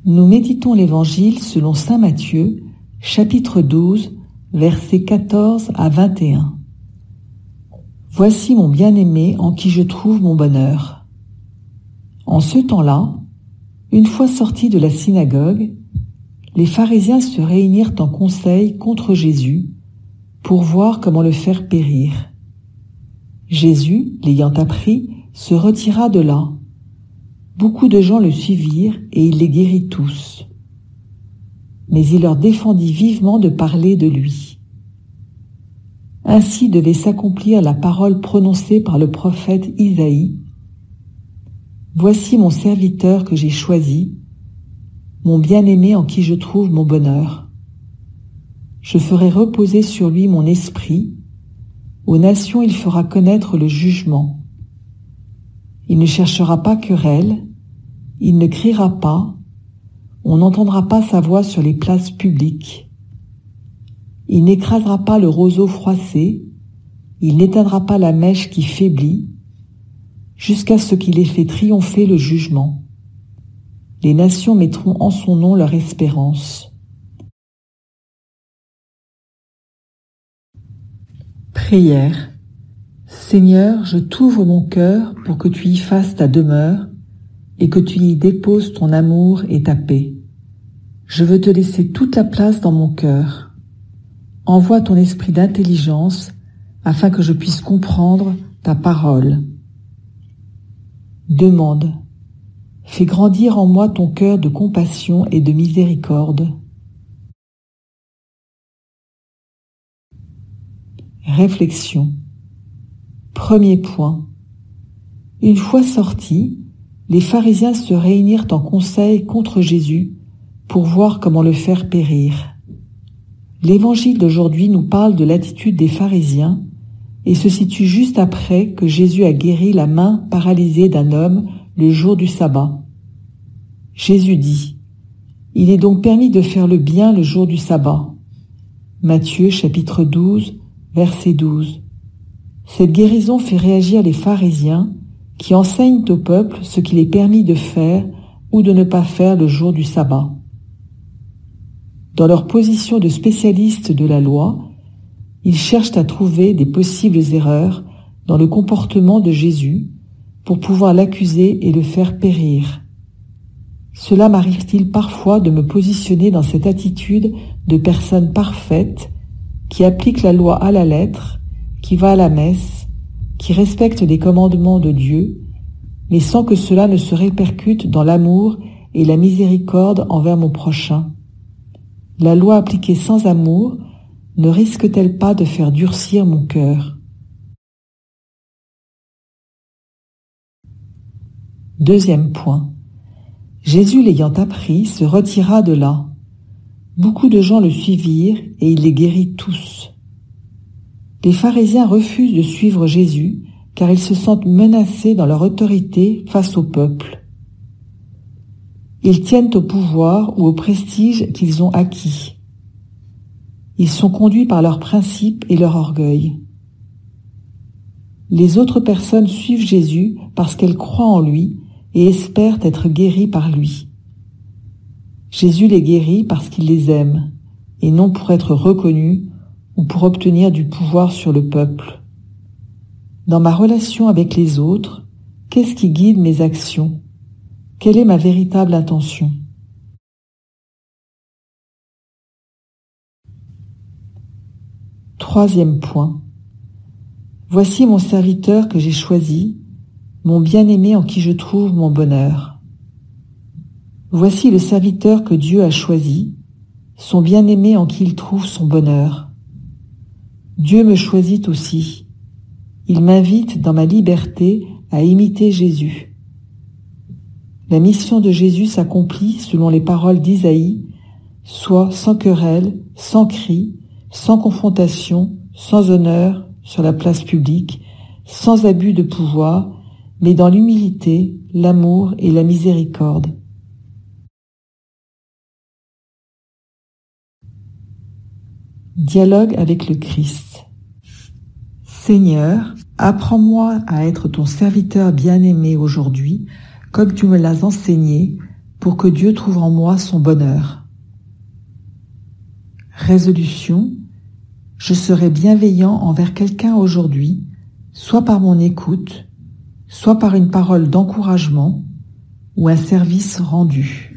Nous méditons l'Évangile selon saint Matthieu, chapitre 12, versets 14 à 21. Voici mon bien-aimé en qui je trouve mon bonheur. En ce temps-là, une fois sortis de la synagogue, les pharisiens se réunirent en conseil contre Jésus pour voir comment le faire périr. Jésus, l'ayant appris, se retira de là. Beaucoup de gens le suivirent et il les guérit tous. Mais il leur défendit vivement de parler de lui. Ainsi devait s'accomplir la parole prononcée par le prophète Isaïe. Voici mon serviteur que j'ai choisi, mon bien-aimé en qui je trouve mon bonheur. Je ferai reposer sur lui mon esprit. Aux nations il fera connaître le jugement. Il ne cherchera pas querelle, il ne criera pas, on n'entendra pas sa voix sur les places publiques. Il n'écrasera pas le roseau froissé, il n'éteindra pas la mèche qui faiblit, jusqu'à ce qu'il ait fait triompher le jugement. Les nations mettront en son nom leur espérance. Prière. Seigneur, je t'ouvre mon cœur pour que tu y fasses ta demeure et que tu y déposes ton amour et ta paix. Je veux te laisser toute la place dans mon cœur. Envoie ton esprit d'intelligence afin que je puisse comprendre ta parole. Demande. Fais grandir en moi ton cœur de compassion et de miséricorde. Réflexion. Premier point. Une fois sortis, les pharisiens se réunirent en conseil contre Jésus pour voir comment le faire périr. L'Évangile d'aujourd'hui nous parle de l'attitude des pharisiens et se situe juste après que Jésus a guéri la main paralysée d'un homme le jour du sabbat. Jésus dit : « Il est donc permis de faire le bien le jour du sabbat. » Matthieu chapitre 12, verset 12. Cette guérison fait réagir les pharisiens qui enseignent au peuple ce qu'il est permis de faire ou de ne pas faire le jour du sabbat. Dans leur position de spécialistes de la loi, ils cherchent à trouver des possibles erreurs dans le comportement de Jésus pour pouvoir l'accuser et le faire périr. Cela m'arrive-t-il parfois de me positionner dans cette attitude de personne parfaite qui applique la loi à la lettre, qui va à la messe, qui respecte les commandements de Dieu, mais sans que cela ne se répercute dans l'amour et la miséricorde envers mon prochain. La loi appliquée sans amour ne risque-t-elle pas de faire durcir mon cœur? Deuxième point. Jésus l'ayant appris se retira de là. Beaucoup de gens le suivirent et il les guérit tous. Les pharisiens refusent de suivre Jésus car ils se sentent menacés dans leur autorité face au peuple. Ils tiennent au pouvoir ou au prestige qu'ils ont acquis. Ils sont conduits par leurs principes et leur orgueil. Les autres personnes suivent Jésus parce qu'elles croient en lui et espèrent être guéries par lui. Jésus les guérit parce qu'il les aime et non pour être reconnu ou pour obtenir du pouvoir sur le peuple. Dans ma relation avec les autres, qu'est-ce qui guide mes actions? Quelle est ma véritable intention? Troisième point. Voici mon serviteur que j'ai choisi, mon bien-aimé en qui je trouve mon bonheur. Voici le serviteur que Dieu a choisi, son bien-aimé en qui il trouve son bonheur. Dieu me choisit aussi. Il m'invite dans ma liberté à imiter Jésus. La mission de Jésus s'accomplit selon les paroles d'Isaïe, soit sans querelle, sans cri, sans confrontation, sans honneur sur la place publique, sans abus de pouvoir, mais dans l'humilité, l'amour et la miséricorde. Dialogue avec le Christ. Seigneur, apprends-moi à être ton serviteur bien-aimé aujourd'hui, comme tu me l'as enseigné, pour que Dieu trouve en moi son bonheur. Résolution, je serai bienveillant envers quelqu'un aujourd'hui, soit par mon écoute, soit par une parole d'encouragement ou un service rendu.